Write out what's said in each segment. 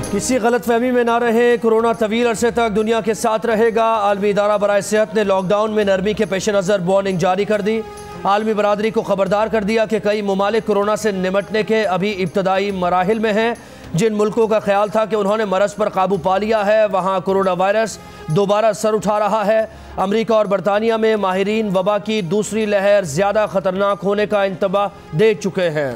किसी गलतफहमी में ना रहे, कोरोना तवील अरसे तक दुनिया के साथ रहेगा। आलमी इदारा बराए सेहत ने लॉकडाउन में नरमी के पेश नज़र वार्निंग जारी कर दी। आलमी बरादरी को खबरदार कर दिया कि कई ममालिक कोरोना से निमटने के अभी इब्तदाई मराहिल में हैं। जिन मुल्कों का ख्याल था कि उन्होंने मरज़ पर काबू पा लिया है, वहाँ कोरोना वायरस दोबारा सर उठा रहा है। अमरीका और बरतानिया में माहिरीन वबा की दूसरी लहर ज़्यादा ख़तरनाक होने का इंतबाह दे चुके हैं।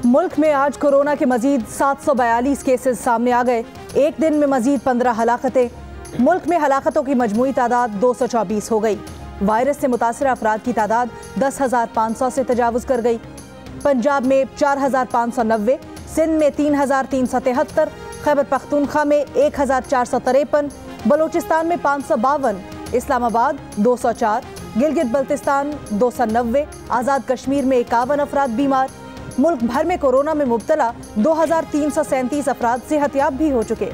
मुल्क में आज कोरोना के मजीद 742 केसेस सामने आ गए। एक दिन में मजीद 15 हलाकतें। मुल्क में हलाकतों की मजमूई तादाद 224 हो गई। वायरस से मुतासर अफराद की तादाद 10,500 से तजावुज़ कर गई। पंजाब में 4,590, सिंध में 3,373, खैबर पख्तूनख्वा में 1,453, बलूचिस्तान में 552, इस्लामाबाद 204, गिलगित बल्तिस्तान 290, आज़ाद कश्मीर में 51 अफराद बीमार। मुल्क भर में कोरोना में मुब्तला 2,337 अफराद सेहतयाब भी हो चुके।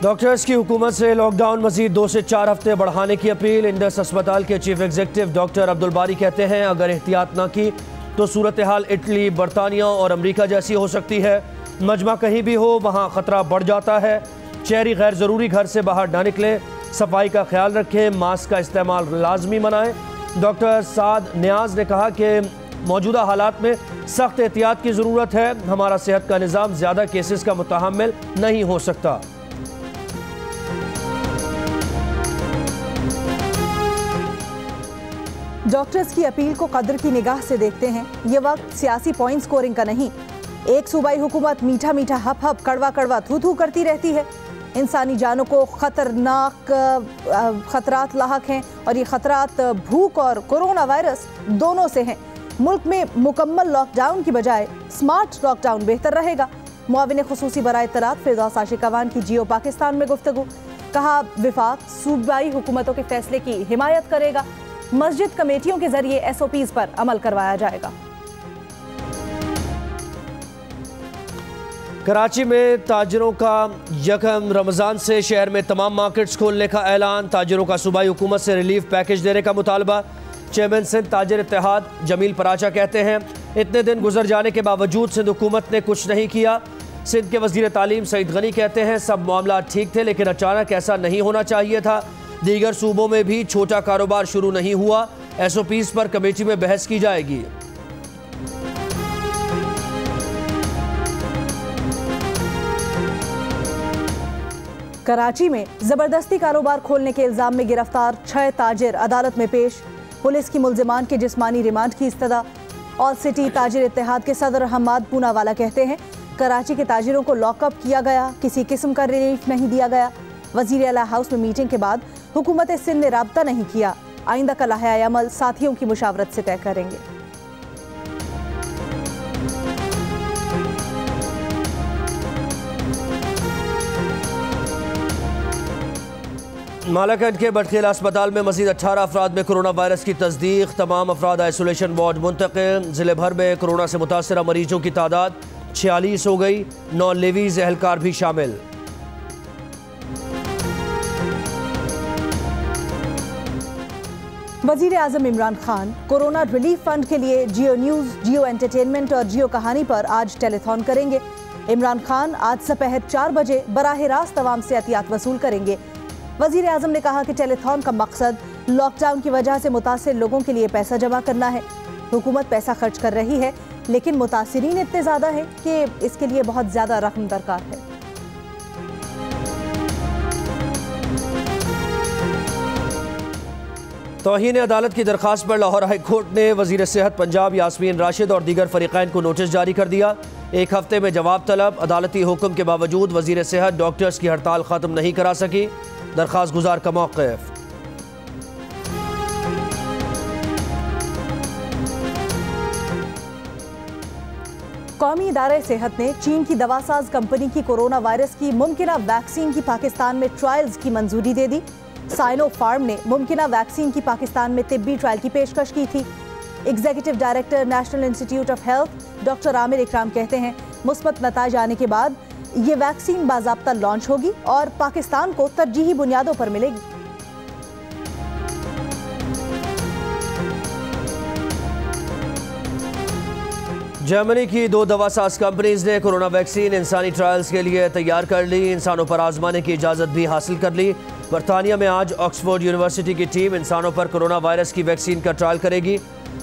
डॉक्टर्स की हुकूमत से लॉकडाउन मजीद 2 से 4 हफ्ते बढ़ाने की अपील। इंडस अस्पताल के चीफ एग्जीक्यूटिव डॉक्टर अब्दुल बारी कहते हैं, अगर एहतियात न की तो सूरत हाल इटली, बरतानिया और अमरीका जैसी हो सकती है। मजमा कहीं भी हो, वहाँ ख़तरा बढ़ जाता है। शहरी गैर ज़रूरी घर से बाहर ना निकलें, सफाई का ख्याल रखें, मास्क का इस्तेमाल लाजमी बनाएं। डॉक्टर साद नियाज ने कहा कि मौजूदा हालात में सख्त एहतियात की ज़रूरत है। हमारा सेहत का निज़ाम ज़्यादा केसेस का मुतहम्मिल नहीं हो सकता। डॉक्टर्स की अपील को कदर की निगाह से देखते हैं। ये वक्त सियासी पॉइंट स्कोरिंग का नहीं। एक सूबाई हुकूमत मीठा मीठा हप हप, कड़वा कड़वा थू थू करती रहती है। इंसानी जानों को खतरनाक खतरात लाहक हैं और ये खतरात भूख और कोरोना वायरस दोनों से हैं। मुल्क में मुकम्मल लॉकडाउन की बजाय स्मार्ट लॉकडाउन बेहतर रहेगा। मुआविन खुसूसी बराए इत्तलात फिरदौस आशिकवान की जियो पाकिस्तान में गुफ्तगू। कहा, विफाक सूबाई हुकूमतों के फैसले की हिमायत करेगा। मस्जिद कमेटियों के जरिए SOPs पर अमल करवाया जाएगा। कराची में ताजरों का यकम रमज़ान से शहर में तमाम मार्केट्स खोलने का ऐलान। ताजरों का सूबाई हुकूमत से रिलीफ पैकेज देने का मुतालबा। चेयरमैन सिंध ताजर इत्तेहाद जमील पराचा कहते हैं, इतने दिन गुजर जाने के बावजूद सिंध हुकूमत ने कुछ नहीं किया। सिंध के वज़ीर तालीम सईद गनी कहते हैं, सब मामला ठीक थे लेकिन अचानक ऐसा नहीं होना चाहिए था। दीगर सूबों में भी छोटा कारोबार शुरू नहीं हुआ। SOPs पर कमेटी में बहस की जाएगी। कराची में जबरदस्ती कारोबार खोलने के इल्जाम में गिरफ्तार 6 ताजिर अदालत में पेश। पुलिस की मुल्जिमान के जिस्मानी रिमांड की इस्तदा। ऑल सिटी ताजिर इत्तेहाद के सदर हम्माद पूनावाला कहते हैं, कराची के ताजिरों को लॉकअप किया गया, किसी किस्म का रिलीफ नहीं दिया गया। वज़ीर आला हाउस में मीटिंग के बाद हुकूमत सिंध ने राब्ता नहीं किया। आइंदा का लाहे अमल साथियों की मुशावरत से तय करेंगे। मालाकंड के बटखेल अस्पताल में मजीद 18 अफराद में कोरोना वायरस की तस्दीक। तमाम अफराद आइसोलेशन वार्ड मुंतकिल। ज़िले भर में कोरोना से मुतासरा मरीजों की तादाद 46 हो गई। 9 लेवीज एहलकार भी शामिल। वज़ीर आज़म Imran Khan corona relief fund के लिए जियो न्यूज़, जियो एंटरटेनमेंट और जियो कहानी पर आज टेलीथॉन करेंगे। इमरान खान आज दोपहर 4 बजे बराह रास्त तमाम से एहतियात वसूल करेंगे। वज़ीर आज़म ने कहा कि टेलीथॉन का मकसद लॉकडाउन की वजह से मुतासिर लोगों के लिए पैसा जमा करना है। हुकूमत पैसा खर्च कर रही है लेकिन मुतासिरीन इतने ज़्यादा हैं कि इसके लिए बहुत ज़्यादा रकम दरकार है। तौहीन अदालत की दरख्वास्त पर लाहौर हाई कोर्ट ने वज़ीर सेहत पंजाब यास्मीन राशिद और दीगर फरीक़ैन को नोटिस जारी कर दिया। 1 हफ्ते में जवाब तलब। अदालती हुक्म के बावजूद वज़ीर सेहत डॉक्टर्स की हड़ताल ख़त्म नहीं करा सकी। दरख्वास्त गुजार का मौक़िफ़। कौमी इदारे सेहत ने चीन की दवासाज कंपनी की कोरोना वायरस की मुमकिना वैक्सीन की पाकिस्तान में ट्रायल्स की मंजूरी दे दी। साइनो फार्म ने मुमकिना वैक्सीन की पाकिस्तान में तिब्बी ट्रायल की पेशकश की थी। Executive director national institute of health doctor Aamir इकराम कहते हैं, मुस्बत नताइज आने के बाद ये वैक्सीन बाज़ाब्ता लॉन्च होगी और पाकिस्तान को तरजीही बुनियादों पर मिलेगी। जर्मनी की 2 दवासाज कंपनीज ने कोरोना वैक्सीन इंसानी ट्रायल्स के लिए तैयार कर ली। इंसानों पर आजमाने की इजाज़त भी हासिल कर ली। बरतानिया में आज ऑक्सफोर्ड यूनिवर्सिटी की टीम इंसानों पर कोरोना वायरस की वैक्सीन का ट्रायल करेगी।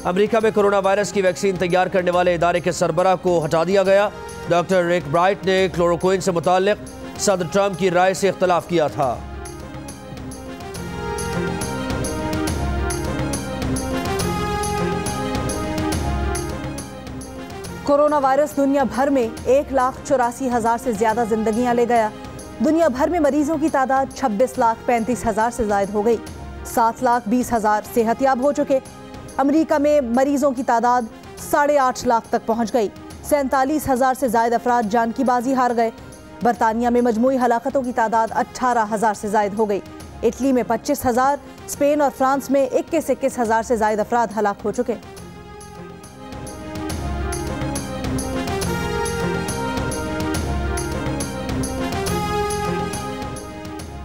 अमेरिका में कोरोना वायरस की वैक्सीन तैयार करने वाले इदारे के सरबराह को हटा दिया गया। डॉक्टर रिक ब्राइट ने क्लोरोक्विन से मुताल्लिक सदर ट्रंप की राय से इख्तलाफ किया था। कोरोना वायरस दुनिया भर में 1,84,000 से ज्यादा जिंदगियां ले गया। दुनिया भर में मरीजों की तादाद 26,35,000 से ज्यादा हो गई। 7,20,000 सेहतयाब हो चुके। अमेरिका में मरीजों की तादाद 8.5 लाख तक पहुंच गई। 47,000 से ज्यादा अफराद जान की बाजी हार गए। बरतानिया में मजमूई हलाकतों की तादाद 18,000 से ज्यादा हो गई। इटली में 25,000, स्पेन और फ्रांस में 21,000 से ज्यादा अफराद हलाक हो चुके।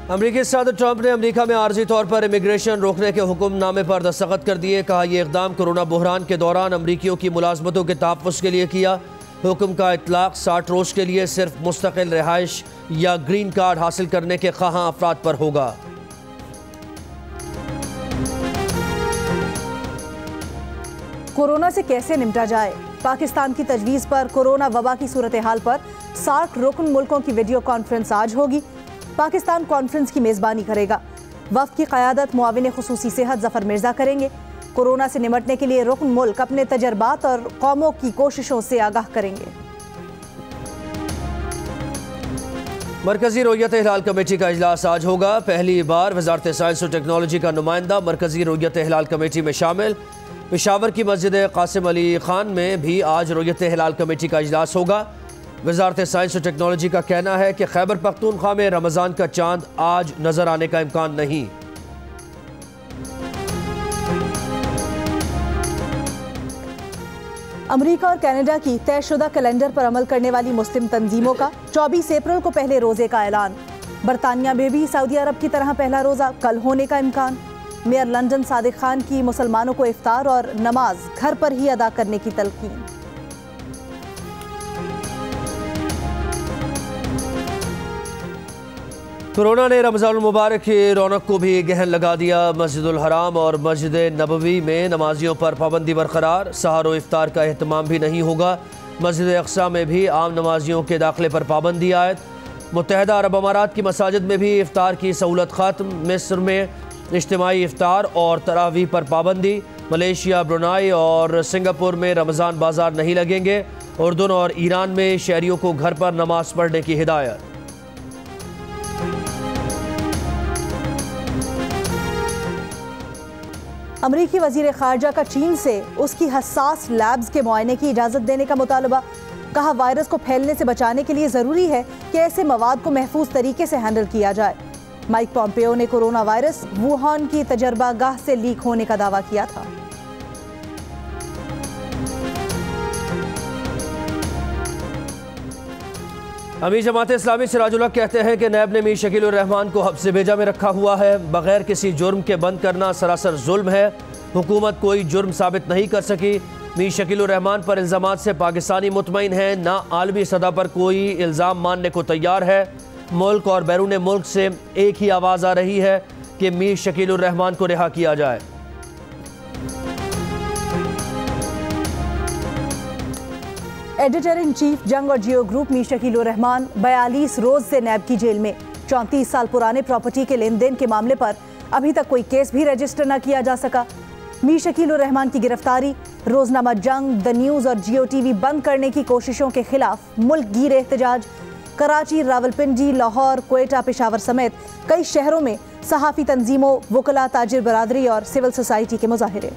अमरीकी सदर ट्रंप ने अमेरिका में आर्जी तौर पर इमिग्रेशन रोकने के हुक्मनामे पर दस्तखत कर दिए। कहा, यह इकदाम कोरोना बहरान के दौरान अमरीकियों की मुलाजमतों के तहफ़्फ़ुज़ के लिए किया। हुक्म का इतलाक़ 60 रोज़ के लिए सिर्फ मुस्तकिल रिहाइश या ग्रीन कार्ड हासिल करने के ख्वाहां अफराद पर होगा। कोरोना से कैसे निपटा जाए? पाकिस्तान की तजवीज़ पर कोरोना वबा की सूरत हाल पर 60 रुकन मुल्कों की वीडियो कॉन्फ्रेंस आज होगी। पाकिस्तान कॉन्फ्रेंस की मेज़बानी करेगा। वफ़द की क़यादत मुआविन ख़ुसूसी सेहत ज़फ़र मिर्ज़ा करेंगे। कोरोना से निपटने के लिए रुकन मुल्क अपने तजर्बात और कौमों की कोशिशों से आगाह करेंगे। मरकज़ी रोयत हिलाल कमेटी का इजलास आज होगा। पहली बार वज़ारत साइंस और टेक्नोलॉजी का नुमाइंदा मरकज़ी रोयत हिलाल कमेटी में शामिल। पेशावर की मस्जिद कासिम अली खान में भी आज रोयत हिलाल कमेटी का इजलास होगा। वज़ारत साइंस और टेक्नोलॉजी का कहना है कि खैबर पख्तूनख्वा में रमज़ान का चांद आज नजर आने का इम्कान नहीं। अमेरिका और कनाडा की तयशुदा कैलेंडर पर अमल करने वाली मुस्लिम तंजीमों का 24 अप्रैल को पहले रोजे का ऐलान। बरतानिया में भी सऊदी अरब की तरह पहला रोजा कल होने का इम्कान। मेयर लंदन सादिक खान की मुसलमानों को इफ्तार और नमाज घर पर ही अदा करने की तलकीन। कोरोना ने रमज़ानुल मुबारक की रौनक को भी गहन लगा दिया। मस्जिदुल हराम और मस्जिद नबवी में नमाजियों पर पाबंदी बरकरार। सहर व इफ्तार का एहतमाम भी नहीं होगा। मस्जिद अक्सा में भी आम नमाजियों के दाखिले पर पाबंदी आयद। मुत्तहदा अरब अमारात की मसाजिद में भी इफ्तार की सहूलत ख़त्म। मिस्र में इज्तिमाई इफ्तार और तरावी पर पाबंदी। मलेशिया, ब्रुनाई और सिंगापुर में रमज़ान बाजार नहीं लगेंगे। उर्दन और ईरान में शहरियों को घर पर नमाज पढ़ने की हिदायत। अमरीकी वज़ीर ख़ारजा का चीन से उसकी हसास लैब्स के मुआयने की इजाज़त देने का मुतालबा। कहा, वायरस को फैलने से बचाने के लिए ज़रूरी है कि ऐसे मवाद को महफूज तरीके से हैंडल किया जाए। माइक पॉम्पेओ ने कोरोना वायरस वुहान की तजर्बा गाह से लीक होने का दावा किया था। अमीर जमात इस्लामी सिराजुल हक कहते हैं कि नैब ने मीर शकील उर रहमान को हब्स भेजा में रखा हुआ है। बगैर किसी जुर्म के बंद करना सरासर जुल्म है। हुकूमत कोई जुर्म साबित नहीं कर सकी। मीर शकील उर रहमान पर इल्ज़ामात से पाकिस्तानी मुतमईन है, ना आलमी सतह पर कोई इल्ज़ाम मानने को तैयार है। मुल्क और बैरून मुल्क से एक ही आवाज़ आ रही है कि मीर शकील उर रहमान को रिहा किया जाए। एडिटर इन चीफ जंग और जियो ग्रुप मीर शकील उर रहमान 42 रोज से नैब की जेल में। 34 साल पुराने प्रॉपर्टी के लेन देन के मामले पर अभी तक कोई केस भी रजिस्टर न किया जा सका। मीर शकील उर रहमान की गिरफ्तारी रोजनामा जंग, द न्यूज़ और जियो टीवी बंद करने की कोशिशों के खिलाफ मुल्क गीर एहतजाज। कराची, रावलपिंडी, लाहौर, क्वेटा, पेशावर समेत कई शहरों में सहाफ़ी तंजीमों, वकला, ताजिर बरादरी और सिविल सोसाइटी के मुजाहिरे।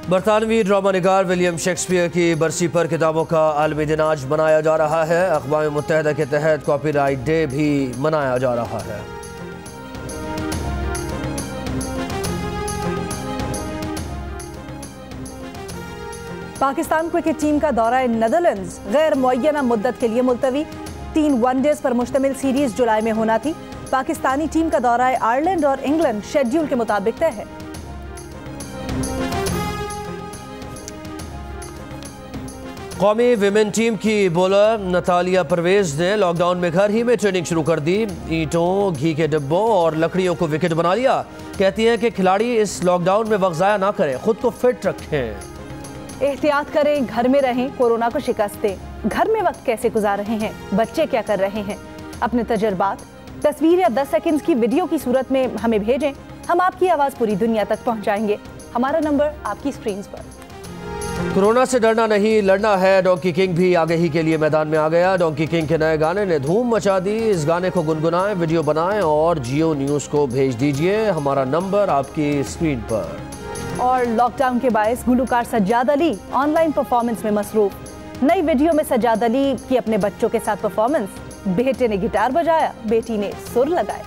बरतानवी ड्रामा निगार विलियम शेक्सपियर की बरसी पर किताबों का आलमी दिन आज मनाया जा रहा है। अक़वाम मुत्तहदा के तहत कॉपीराइट डे भी मनाया जा रहा है। पाकिस्तान क्रिकेट टीम का दौरा नेदरलैंड्स गैर मुअय्यना मुद्दत के लिए मुलतवी। 3 वनडेज पर मुश्तमिल सीरीज जुलाई में होना थी। पाकिस्तानी टीम का दौरा आयरलैंड और इंग्लैंड शेड्यूल के मुताबिक तय है। कौमी विमेन टीम की बॉलर नतालिया परवेज ने लॉकडाउन में घर ही में ट्रेनिंग शुरू कर दी। ईंटों, घी के डिब्बों और लकड़ियों को विकेट बना लिया। कहती हैं कि खिलाड़ी इस लॉकडाउन में वक्त ज़ाया ना करें, खुद को फिट रखें, एहतियात करें, घर में रहें, कोरोना को शिकस्त दें। घर में वक्त कैसे गुजार रहे हैं, बच्चे क्या कर रहे हैं, अपने तजुर्बात तस्वीर या 10 सेकंड की वीडियो की सूरत में हमें भेजें। हम आपकी आवाज़ पूरी दुनिया तक पहुंचाएंगे। हमारा नंबर आपकी स्क्रीन पर। कोरोना से डरना नहीं, लड़ना है। डोंकी किंग भी आगही के लिए मैदान में आ गया। डोंकी किंग के नए गाने ने धूम मचा दी। इस गाने को गुनगुनाएं, वीडियो बनाएं और जियो न्यूज़ को भेज दीजिए। हमारा नंबर आपकी स्क्रीन पर। और लॉकडाउन के बायस गुलकार सज्जाद अली ऑनलाइन परफॉर्मेंस में मसरूफ। नई वीडियो में सज्जाद अली की अपने बच्चों के साथ परफॉर्मेंस। बेटे ने गिटार बजाया, बेटी ने सुर लगाए।